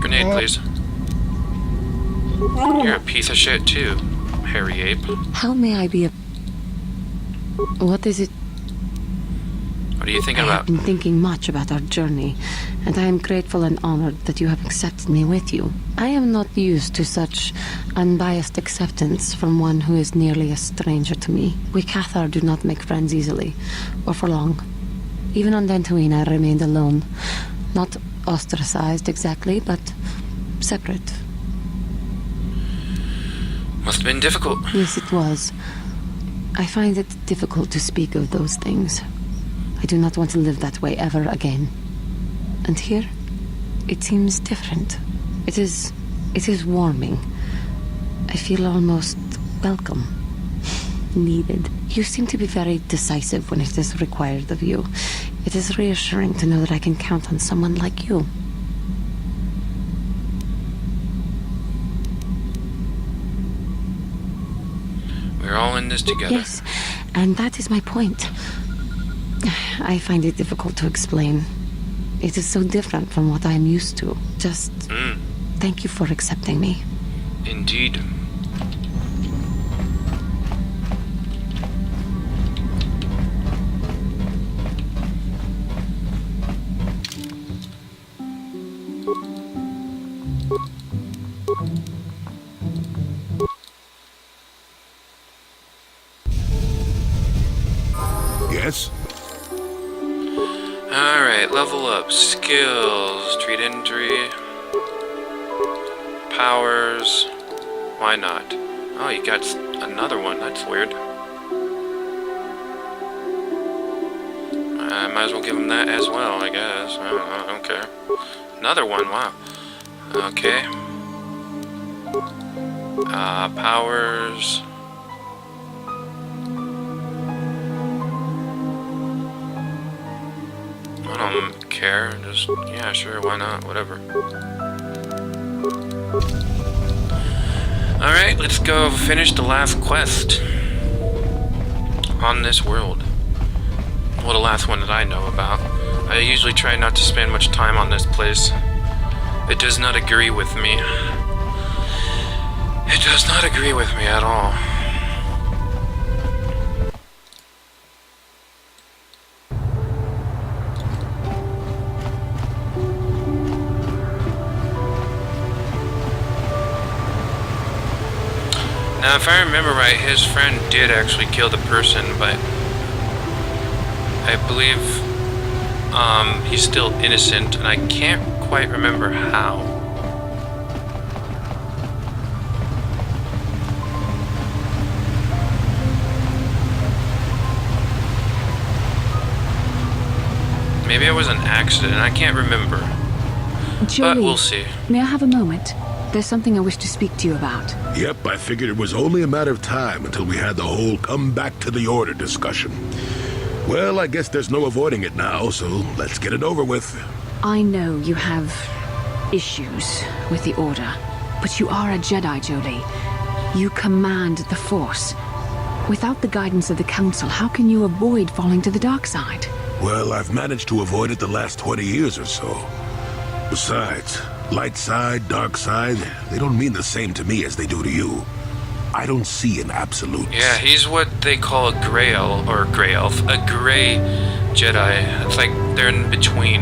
Grenade, please. You're a piece of shit too, hairy ape. How may I be a... What is it? What are you thinking I about? have been thinking much about our journey, and I am grateful and honored that you have accepted me with you. I am not used to such unbiased acceptance from one who is nearly a stranger to me. We Kotor do not make friends easily, or for long. Even on Dantooine, I remained alone. Not ostracized exactly, but separate. Must have been difficult. Yes, it was. I find it difficult to speak of those things. I do not want to live that way ever again. And here, it seems different. It is warming. I feel almost welcome. Needed. You seem to be very decisive when it is required of you. It is reassuring to know that I can count on someone like you. We're all in this together. Yes, and that is my point. I find it difficult to explain. It is so different from what I am used to. Just thank you for accepting me. Indeed. Yes? Alright, level up. Skills. Treat injury. Powers. Why not? Oh, you got another one. That's weird. I might as well give him that as well, I guess. I don't care. Another one, wow. Okay. Powers. I don't care. Just, yeah, sure, why not? Whatever. Alright, let's go finish the last quest on this world. Well, the last one that I know about. I usually try not to spend much time on this place. It does not agree with me. It does not agree with me at all. Now, if I remember right, his friend did actually kill the person, but I believe he's still innocent, and I can't quite remember how. Maybe it was an accident, I can't remember. Jolie, but we'll see. May I have a moment? There's something I wish to speak to you about. Yep, I figured it was only a matter of time until we had the whole come back to the order discussion. Well, I guess there's no avoiding it now, so let's get it over with. I know you have issues with the Order, but you are a Jedi, Jolie. You command the Force. Without the guidance of the Council, how can you avoid falling to the dark side? Well, I've managed to avoid it the last 20 years or so. Besides, light side, dark side, they don't mean the same to me as they do to you. I don't see an absolute. Yeah, he's what they call a gray elf, or gray elf, a gray Jedi. It's like they're in between.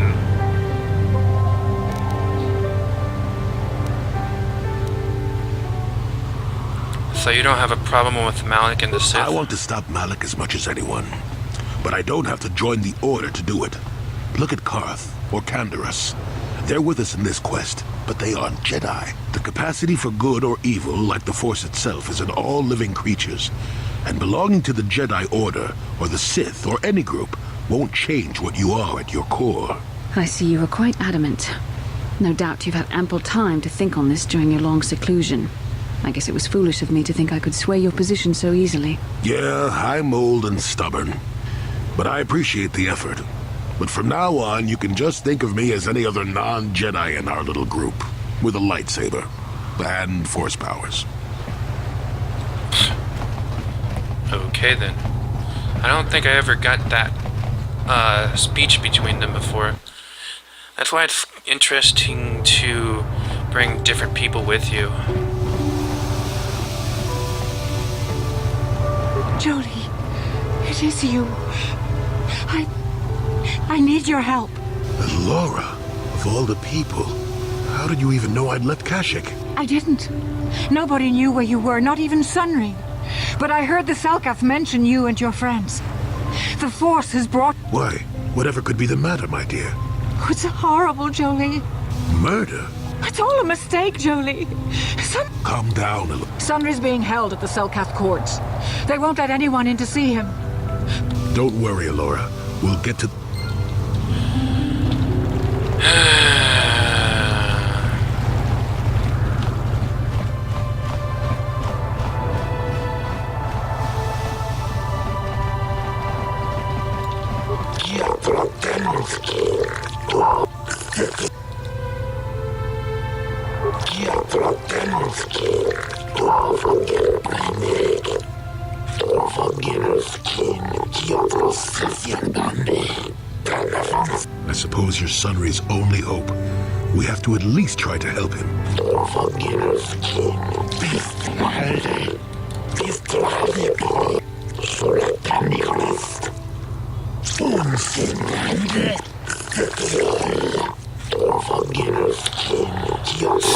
So you don't have a problem with Malik and the Sith? I want to stop Malik as much as anyone, but I don't have to join the Order to do it. Look at Karth or Canderous. They're with us in this quest, but they aren't Jedi. The capacity for good or evil, like the Force itself, is in all living creatures. And belonging to the Jedi Order, or the Sith, or any group, won't change what you are at your core. I see you are quite adamant. No doubt you've had ample time to think on this during your long seclusion. I guess it was foolish of me to think I could sway your position so easily. Yeah, I'm old and stubborn. But I appreciate the effort. But from now on, you can just think of me as any other non-Jedi in our little group, with a lightsaber and Force powers. Okay then. I don't think I ever got that speech between them before. That's why it's interesting to bring different people with you. Jolie, it is you. I need your help. Laura, of all the people, how did you even know I'd left Kashyyyk? I didn't. Nobody knew where you were, not even Sunring. But I heard the Selkath mention you and your friends. The Force has brought... Why? Whatever could be the matter, my dear? It's horrible, Jolie. Murder? It's all a mistake, Jolie. Calm down a little. Sunry's being held at the Selkath courts. They won't let anyone in to see him. Don't worry, Laura. We'll get to... I suppose you're Sunry's only hope. We have to at least try to help him.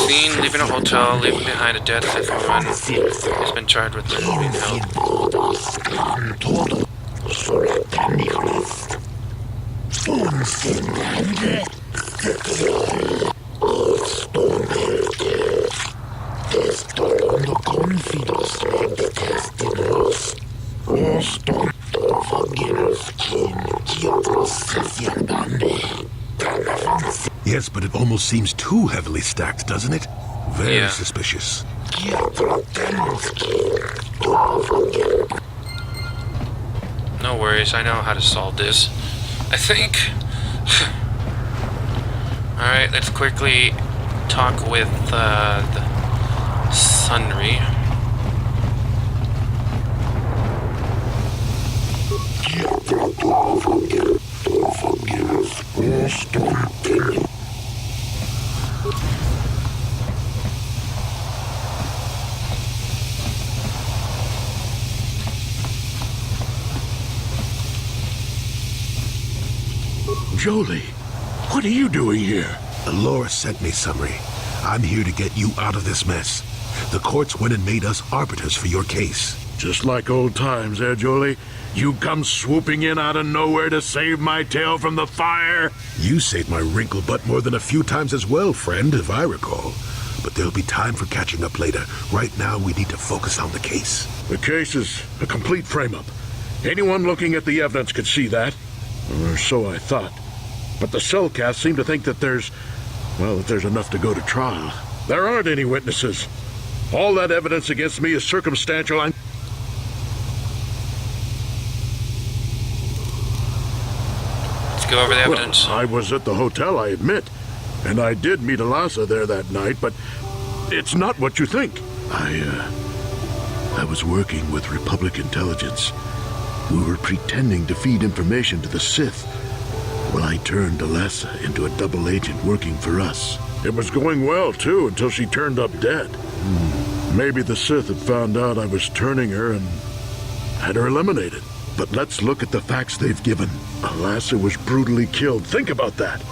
Seen leaving a hotel, leaving behind a dead Sith woman. He's been charged with being held. Yes, but it almost seems too heavily stacked, doesn't it? Very suspicious. No worries, I know how to solve this. I think. Alright, let's quickly talk with the Sunry. Jolie, what are you doing here? Laura sent me, Sunry. I'm here to get you out of this mess. The courts went and made us arbiters for your case. Just like old times, eh, Jolie? You come swooping in out of nowhere to save my tail from the fire? You saved my wrinkle butt more than a few times as well, friend, if I recall. But there'll be time for catching up later. Right now, we need to focus on the case. The case is a complete frame-up. Anyone looking at the evidence could see that. Or so I thought. But the Selkath seem to think that there's enough to go to trial. There aren't any witnesses. All that evidence against me is circumstantial. Let's go over the evidence. Well, I was at the hotel, I admit. And I did meet Alasa there that night, but it's not what you think. I was working with Republic intelligence. We were pretending to feed information to the Sith. Well, I turned Alasa into a double agent working for us. It was going well, too, until she turned up dead. Maybe the Sith had found out I was turning her and had her eliminated. But let's look at the facts they've given. Alasa was brutally killed. Think about that.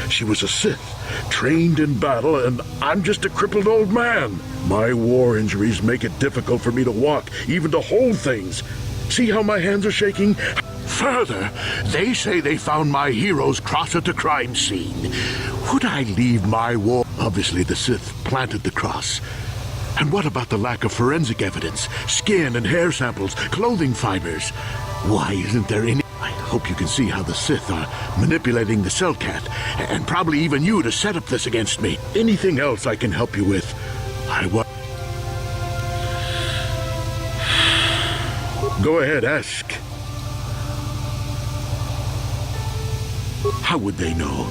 She was a Sith, trained in battle, and I'm just a crippled old man. My war injuries make it difficult for me to walk, even to hold things. See how my hands are shaking? Further, they say they found my hero's cross at the crime scene. Would I leave my war? Obviously, the Sith planted the cross. And what about the lack of forensic evidence? Skin and hair samples, clothing fibers. Why isn't there any? I hope you can see how the Sith are manipulating the Selkath, and probably even you to set up this against me. Anything else I can help you with? Go ahead, ask. How would they know?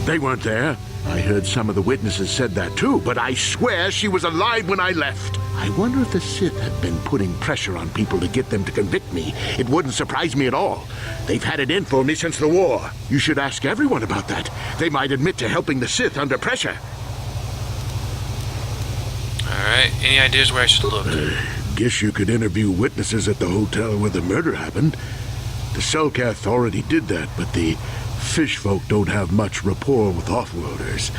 They weren't there. I heard some of the witnesses said that too, but I swear she was alive when I left. I wonder if the Sith have been putting pressure on people to get them to convict me. It wouldn't surprise me at all. They've had it in for me since the war. You should ask everyone about that. They might admit to helping the Sith under pressure. Alright, any ideas where I should look? Guess you could interview witnesses at the hotel where the murder happened. The Selkath already did that, but the fish folk don't have much rapport with off-worlders.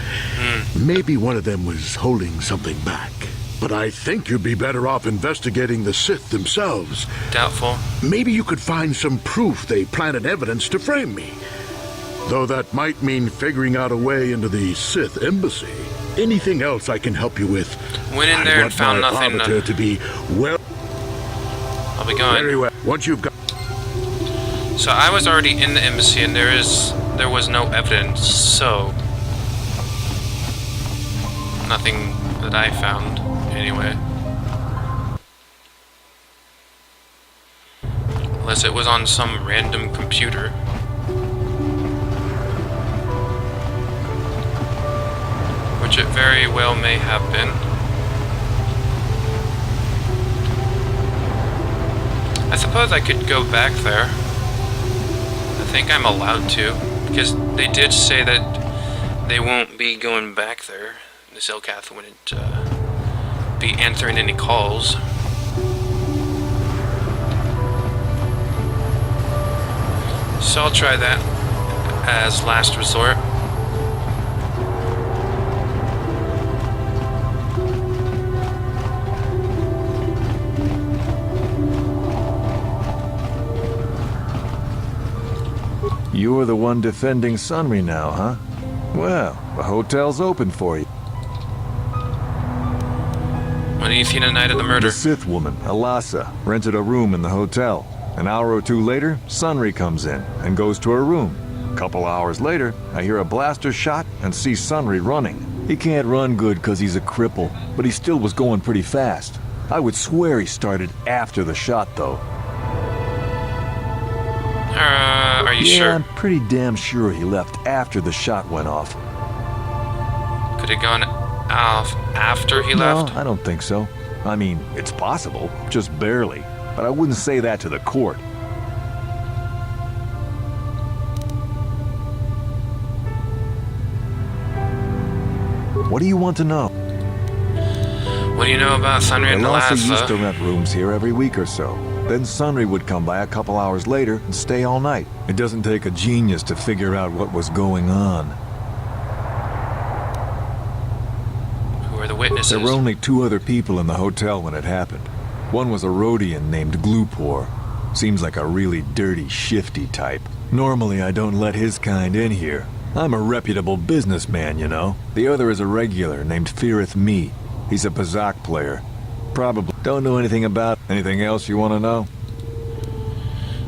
Maybe one of them was holding something back. But I think you'd be better off investigating the Sith themselves. Doubtful. Maybe you could find some proof they planted evidence to frame me. Though that might mean figuring out a way into the Sith embassy. Anything else I can help you with? Went in there and found nothing. To be well. I'll be going. Very well. Once you've got. So I was already in the embassy, and there was no evidence. So nothing that I found, anyway. Unless it was on some random computer. Which it very well may have been. I suppose I could go back there. I think I'm allowed to, because they did say that they won't be going back there. The Selkath wouldn't be answering any calls. So I'll try that as last resort. You're the one defending Sunry now, huh? Well, the hotel's open for you. What do you think the night of the murder? The Sith woman, Alasa, rented a room in the hotel. An hour or two later, Sunry comes in and goes to her room. A couple hours later, I hear a blaster shot and see Sunry running. He can't run good because he's a cripple, but he still was going pretty fast. I would swear he started after the shot, though. Are you sure? Yeah, I'm pretty damn sure he left after the shot went off. Could have gone off after he left? No, I don't think so. I mean, it's possible, just barely. But I wouldn't say that to the court. What do you want to know? What do you know about Sunry and Alasa Alasa? used to rent rooms here every week or so. Then Sunry would come by a couple hours later and stay all night. It doesn't take a genius to figure out what was going on. Who are the witnesses? There were only two other people in the hotel when it happened. One was a Rhodian named Glupor. Seems like a really dirty, shifty type. Normally I don't let his kind in here. I'm a reputable businessman, you know. The other is a regular named Firith Me. He's a Bazak player. Probably don't know anything about. Anything else you want to know?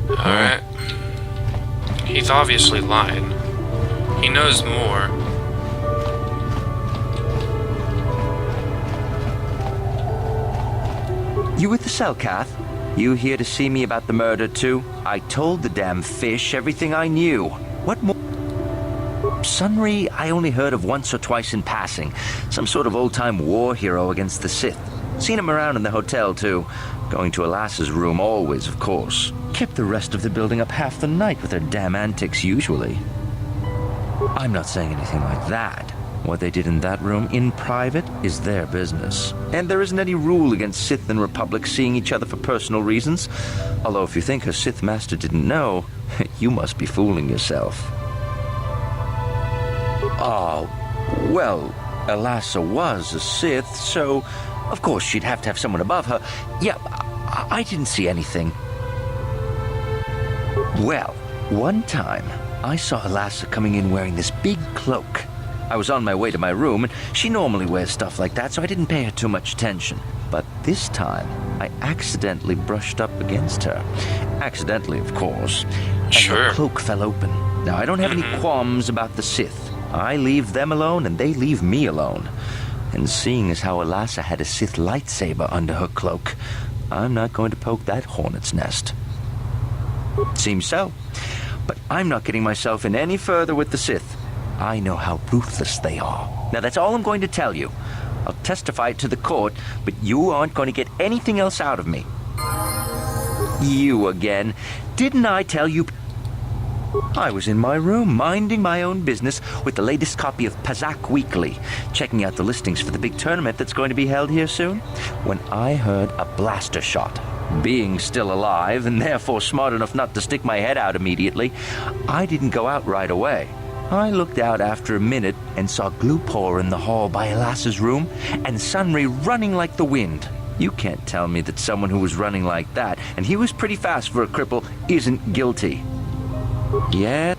Alright. He's obviously lying. He knows more. You with the Selkath? You here to see me about the murder too? I told the damn fish everything I knew. What more? Sunry, I only heard of once or twice in passing. Some sort of old-time war hero against the Sith. Seen him around in the hotel too. Going to Alasa's room always, of course. Kept the rest of the building up half the night with their damn antics usually. I'm not saying anything like that. What they did in that room in private is their business. And there isn't any rule against Sith and Republic seeing each other for personal reasons. Although if you think her Sith master didn't know, you must be fooling yourself. Oh, well, Alasa was a Sith, so of course she'd have to have someone above her. Yeah, I didn't see anything. Well, one time, I saw Alasa coming in wearing this big cloak. I was on my way to my room, and she normally wears stuff like that, so I didn't pay her too much attention. But this time, I accidentally brushed up against her. Accidentally, of course. And Sure. her cloak fell open. Now, I don't have any qualms about the Sith. I leave them alone, and they leave me alone. And seeing as how Alasa had a Sith lightsaber under her cloak, I'm not going to poke that hornet's nest. Seems so. But I'm not getting myself in any further with the Sith. I know how ruthless they are. Now that's all I'm going to tell you. I'll testify it to the court, but you aren't going to get anything else out of me. You again. Didn't I tell you? I was in my room, minding my own business with the latest copy of Pazak Weekly, checking out the listings for the big tournament that's going to be held here soon, when I heard a blaster shot. Being still alive, and therefore smart enough not to stick my head out immediately, I didn't go out right away. I looked out after a minute and saw Glupor in the hall by Elas's room, and Sunry running like the wind. You can't tell me that someone who was running like that, and he was pretty fast for a cripple, isn't guilty. Yeah.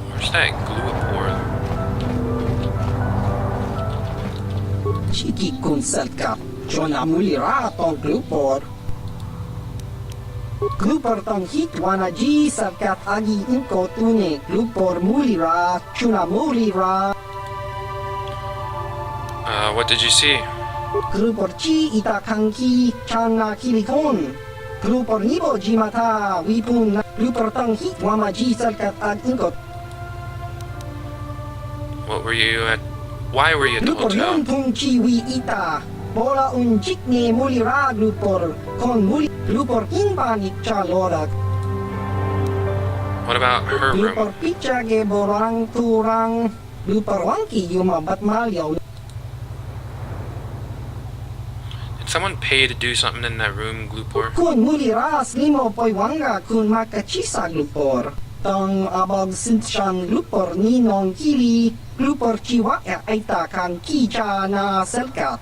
Where's that Glupor? Chiki kun selka, Jona mulira tong Glupor. Glupor tong hit wana ji selkat agi inko tune Glupor mulira, chuna mulira. What did you see? Glupor chi ita kangki chana kilikon. Glupor nibo jimata wipun Glupor tong hit wama ji selkat ag inko. What were you at? Why were you at the Glupor hotel? yon tung chi wi ita. Bola un jikne mulira Glupor kon muli Glupor inpanik chalorak. What about her room? Glupor pichage borang turang. Glupor wangki yumabat malyaw. Did someone pay to do something in that room, Glupor? Kun muliras limo poy wanga kun makachisa Glupor. Tong abag sinshan Glupor ninong kili. Glupor chiwa aita kan kicha na selkat.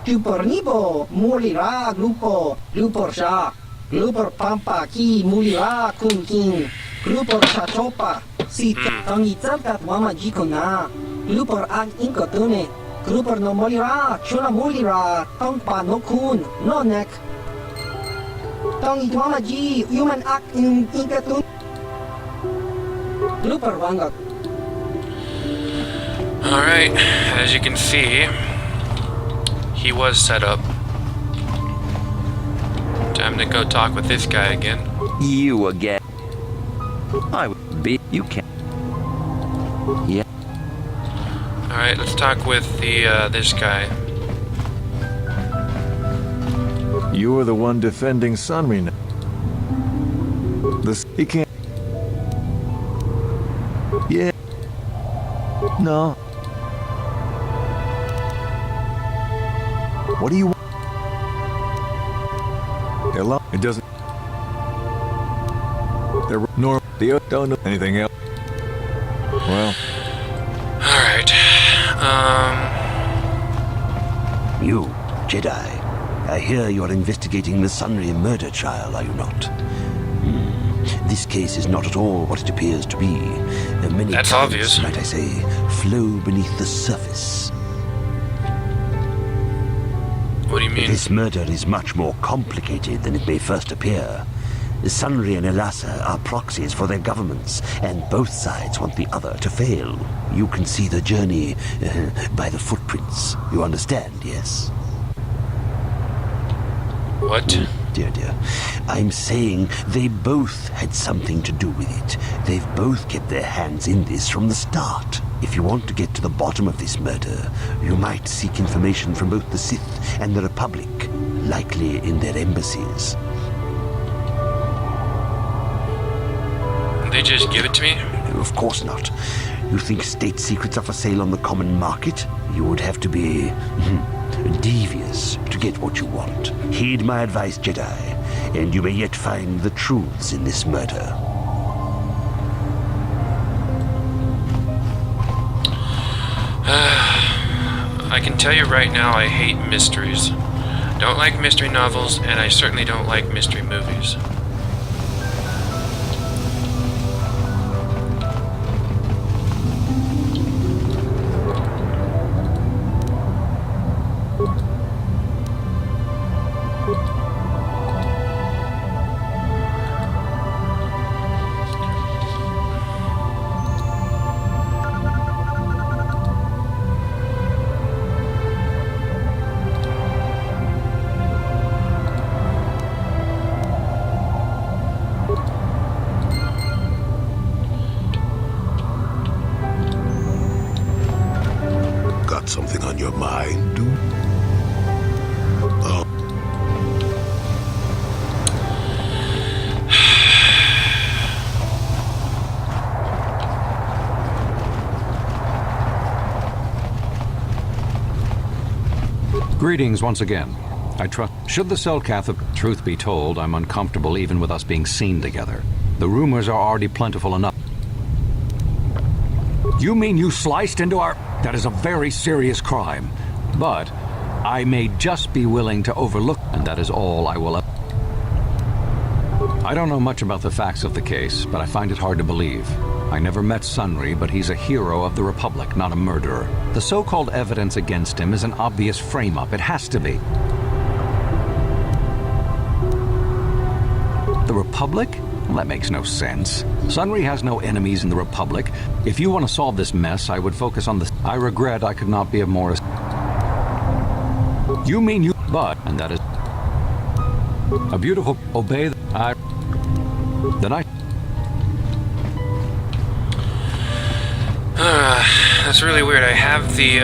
Glupor nibo mulira Glupor. Glupor sha. Glupor pampa ki mulira kun king. Glupor chachopa. Si tong iselkat wama jiko na. Glupor ag inkotune. Glupor no mulira, chuna mulira, tong pa no kun, no nek. Tong itwama ji, human act in inkatun. Glupor wangak. Alright, as you can see, he was set up. Time to go talk with this guy again. You again. I would be. You can't. Yeah. Alright, let's talk with this guy. You were the one defending Sunry now. He can't... Yeah. No. What do you want? Hello? It doesn't... They're nor... They don't know anything else. Well... Alright. You, Jedi. I hear you're investigating the Sunry murder trial, are you not? This case is not at all what it appears to be. Many That's currents, obvious. might I say, flow beneath the surface. What do you mean? This murder is much more complicated than it may first appear. Sunry and Elasa are proxies for their governments, and both sides want the other to fail. You can see the journey by the footprints. You understand, yes? What? Dear. I'm saying they both had something to do with it. They've both kept their hands in this from the start. If you want to get to the bottom of this murder, you might seek information from both the Sith and the Republic, likely in their embassies. They just give it to me? Of course not. You think state secrets are for sale on the common market? You would have to be devious to get what you want. Heed my advice, Jedi, and you may yet find the truths in this murder. I can tell you right now, I hate mysteries. Don't like mystery novels, and I certainly don't like mystery movies. Greetings once again. I trust. Should the Selkath of truth be told, I'm uncomfortable even with us being seen together. The rumors are already plentiful enough. You mean you sliced into our... That is a very serious crime. But I may just be willing to overlook, and that is all I will... I don't know much about the facts of the case, but I find it hard to believe. I never met Sunry, but he's a hero of the Republic, not a murderer. The so-called evidence against him is an obvious frame-up. It has to be. The Republic? Well, that makes no sense. Sunry has no enemies in the Republic. If you want to solve this mess, I would focus on the... I regret I could not be of more... You mean you... But, and that is... A beautiful... Obey... Then I... That's really weird. I have the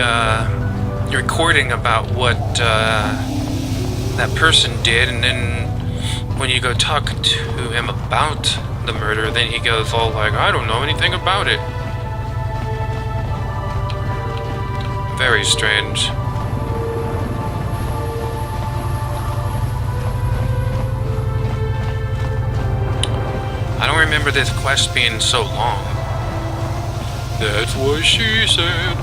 recording about what that person did, and then when you go talk to him about the murder, then he goes all like, I don't know anything about it. Very strange. I don't remember this quest being so long. That's what she said.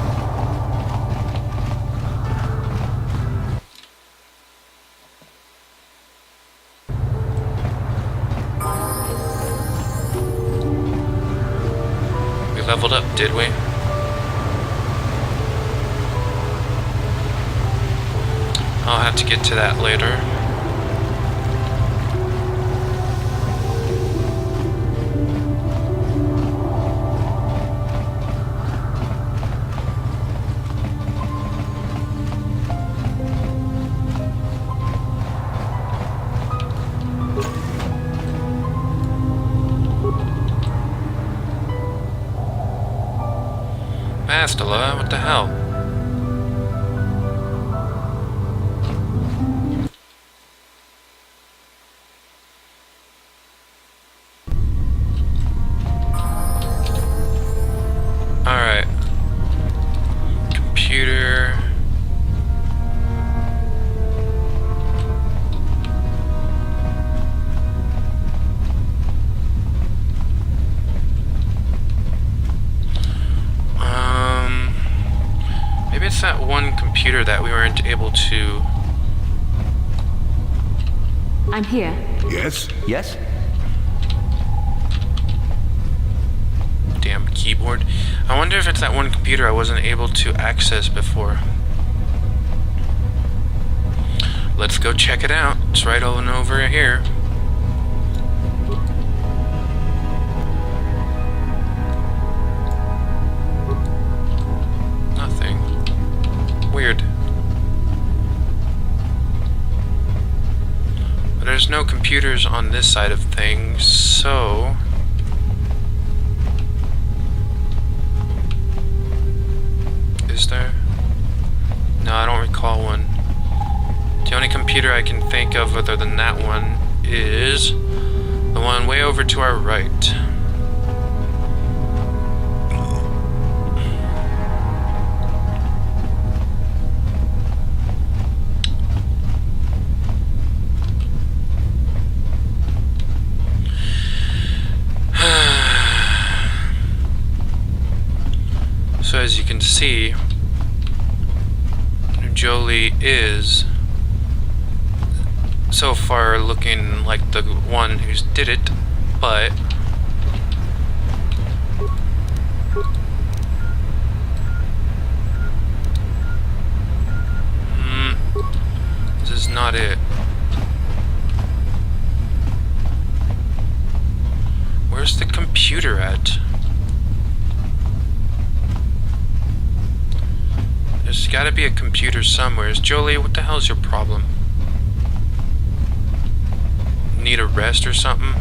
We leveled up, did we? I'll have to get to that later. Bastila, what the hell? Alright. Computer. Maybe it's that one computer that we weren't able to... I'm here. Yes? Yes? Damn keyboard. I wonder if it's that one computer I wasn't able to access before. Let's go check it out. It's right on over here. Nothing. Weird. But there's no computers on this side of things, so... Is there? No, I don't recall one. The only computer I can think of other than that one is the one way over to our right. So as you can see, Jolie is so far looking like the one who did it, but this is not it. Where's the computer at? There's gotta be a computer somewhere. Jolie, what the hell's your problem? Need a rest or something?